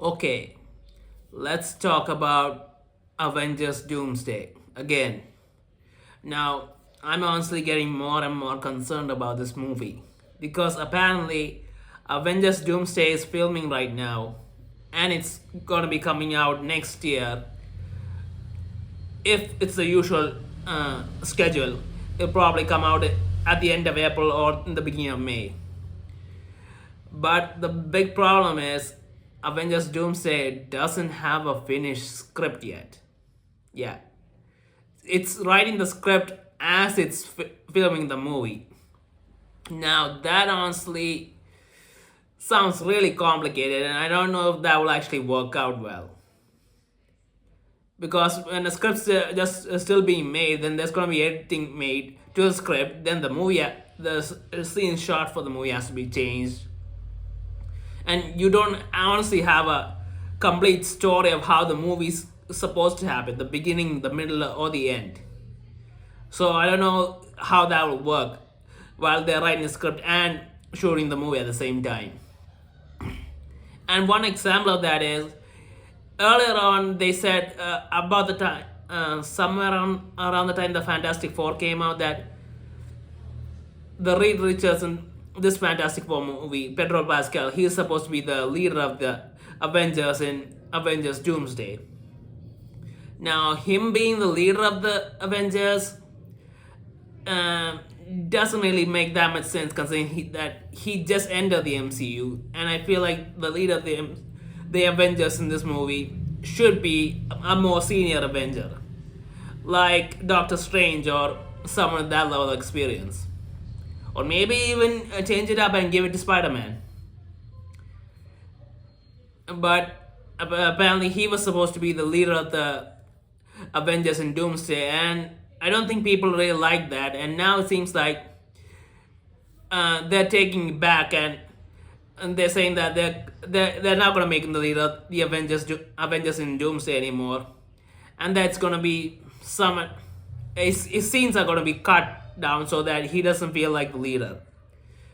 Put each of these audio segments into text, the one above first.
Okay, let's talk about Avengers Doomsday again. Now, I'm honestly getting more and more concerned about this movie because apparently Avengers Doomsday is filming right now and it's gonna be coming out next year. If it's the usual schedule, it'll probably come out at the end of April or in the beginning of May. But the big problem is Avengers Doomsday doesn't have a finished script yet. Yeah, it's writing the script as it's filming the movie. Now, that honestly sounds really complicated, and I don't know if that will actually work out well. Because when the script's just still being made, then there's gonna be editing made to the script. Then the movie, the scene shot for the movie has to be changed, and you don't honestly have a complete story of how the movie's supposed to happen, the beginning, the middle, or the end. So I don't know how that will work while they're writing the script and shooting the movie at the same time. And one example of that is earlier on they said about the time somewhere around the time the Fantastic Four came out, that the Reed Richards in this Fantastic Four movie, Pedro Pascal, he is supposed to be the leader of the Avengers in Avengers Doomsday. Now, him being the leader of the Avengers doesn't really make that much sense, considering that he just entered the MCU, and I feel like the leader of the Avengers in this movie should be a more senior Avenger, like Doctor Strange or someone with that level of experience, or maybe even change it up and give it to Spider-Man. But apparently, he was supposed to be the leader of the Avengers in Doomsday, and I don't think people really like that. And now it seems like they're taking it back, and they're saying that they're not gonna make him the leader of the Avengers in Doomsday anymore, and that's gonna be his scenes are gonna be cut down so that he doesn't feel like the leader.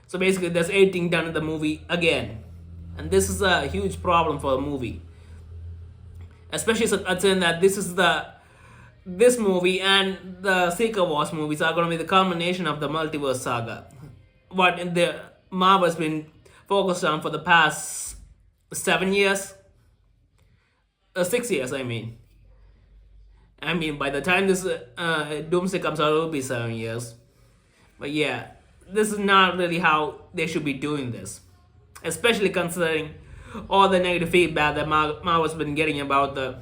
So basically, there's editing done in the movie again, and this is a huge problem for the movie, especially saying that this movie and the Secret Wars movies are going to be the culmination of the multiverse saga, what the Marvel has been focused on for the past 7 years, 6 years. I mean, by the time this Doomsday comes out, it will be 7 years. But yeah, this is not really how they should be doing this, especially considering all the negative feedback that Marvel's been getting about the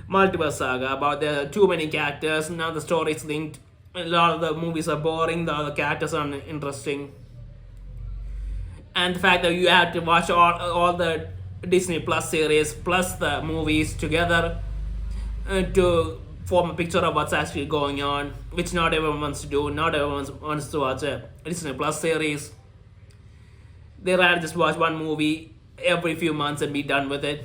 multiverse saga, about there are too many characters, now the story is linked, a lot of the movies are boring, the other characters are interesting, and the fact that you have to watch all the Disney Plus series plus the movies together to form a picture of what's actually going on, which not everyone wants to do. Not everyone wants to watch a Disney Plus series. They rather just watch one movie every few months and be done with it.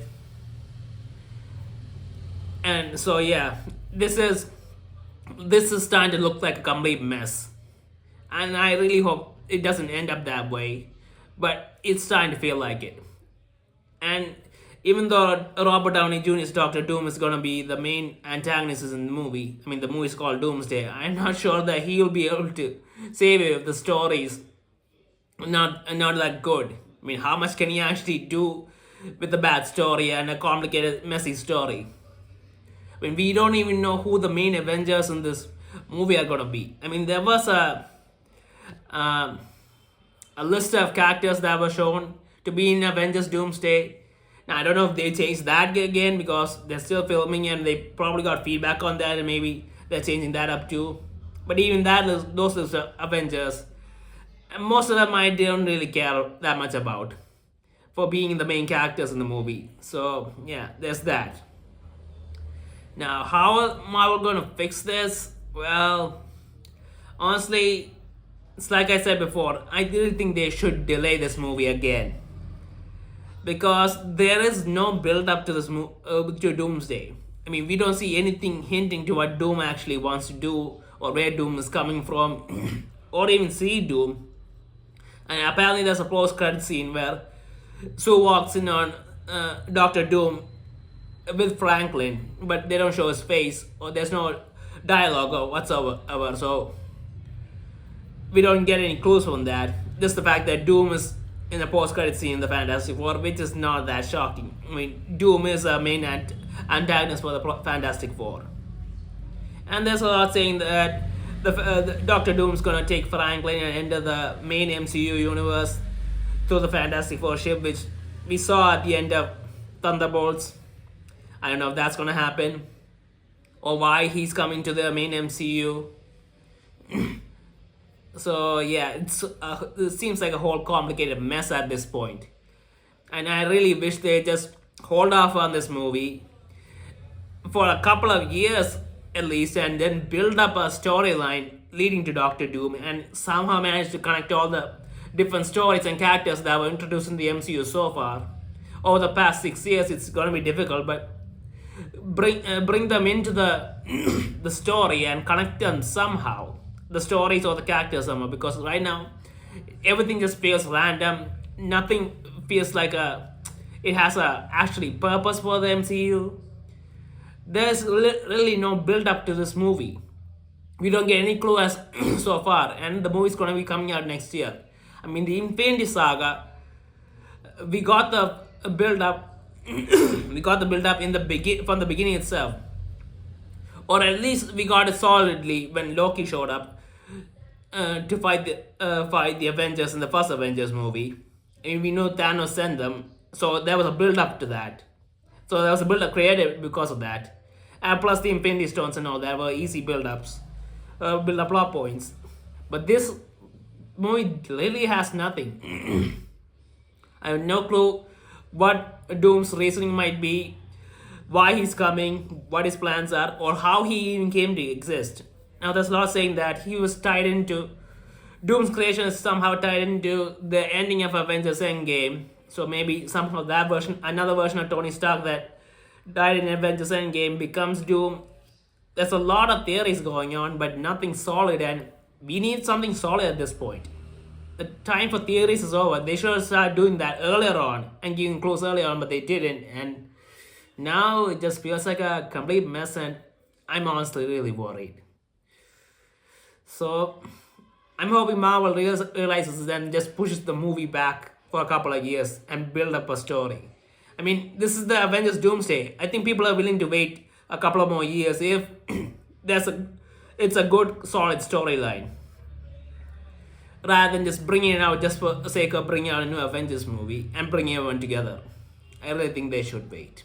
And so yeah, this is starting to look like a complete mess, and I really hope it doesn't end up that way, but it's starting to feel like it. And even though Robert Downey Jr.'s Doctor Doom is gonna be the main antagonist in the movie, the movie is called Doomsday, I'm not sure that he'll be able to save it if the story's not that good. How much can he actually do with a bad story and a complicated, messy story? We don't even know who the main Avengers in this movie are gonna be. There was a list of characters that were shown to be in Avengers Doomsday. Now I don't know if they changed that again because they're still filming and they probably got feedback on that, and maybe they're changing that up too. But even those lists of Avengers, and most of them I don't really care that much about for being the main characters in the movie. So yeah, there's that. Now, how am I gonna fix this? Well, honestly, it's like I said before, I really think they should delay this movie again, because there is no build up to this to Doomsday. We don't see anything hinting to what Doom actually wants to do or where Doom is coming from, or even see Doom. And apparently, there's a post-credit scene where Sue walks in on Doctor Doom with Franklin, but they don't show his face or there's no dialogue or whatsoever. So we don't get any clues from that. Just the fact that Doom is in a post-credit scene in the Fantastic Four, which is not that shocking. I mean, Doom is a main antagonist for the Fantastic Four, and there's a lot saying that the Doctor Doom's gonna take Franklin and enter the main MCU universe through the Fantastic Four ship, which we saw at the end of Thunderbolts. I don't know if that's gonna happen or why he's coming to the main MCU. So yeah, it seems like a whole complicated mess at this point, and I really wish they just hold off on this movie for a couple of years at least, and then build up a storyline leading to Doctor Doom, and somehow manage to connect all the different stories and characters that were introduced in the MCU so far. Over the past 6 years, it's gonna be difficult, but bring them into the the story and connect them somehow, the stories or the characters somehow, because right now everything just feels random. Nothing feels like it has a actually purpose for the MCU. There's really no build up to this movie. We don't get any clue as so far, and the movie's gonna be coming out next year. I mean, the Infinity Saga, we got the build up. We got the build up in the from the beginning itself, or at least we got it solidly when Loki showed up to fight the Avengers in the first Avengers movie. And we know Thanos sent them, so there was a build up to that. So there was a build up created because of that, and plus the Infinity Stones and all that were easy build ups, build up plot points. But this movie literally has nothing. I have no clue what Doom's reasoning might be, why he's coming, what his plans are, or how he even came to exist. Now, there's a lot saying that he was tied into Doom's creation is somehow tied into the ending of Avengers Endgame. So maybe somehow that version, another version of Tony Stark that died in Avengers Endgame becomes Doom. There's a lot of theories going on, but nothing solid, and we need something solid at this point. The time for theories is over. They should have started doing that earlier on and giving clues earlier on, but they didn't. And now it just feels like a complete mess, and I'm honestly really worried. So I'm hoping Marvel realizes and just pushes the movie back for a couple of years and build up a story. I mean, this is the Avengers Doomsday. I think people are willing to wait a couple of more years if it's a good solid storyline, rather than just bringing it out just for the sake of bringing out a new Avengers movie and bringing everyone together. I really think they should wait.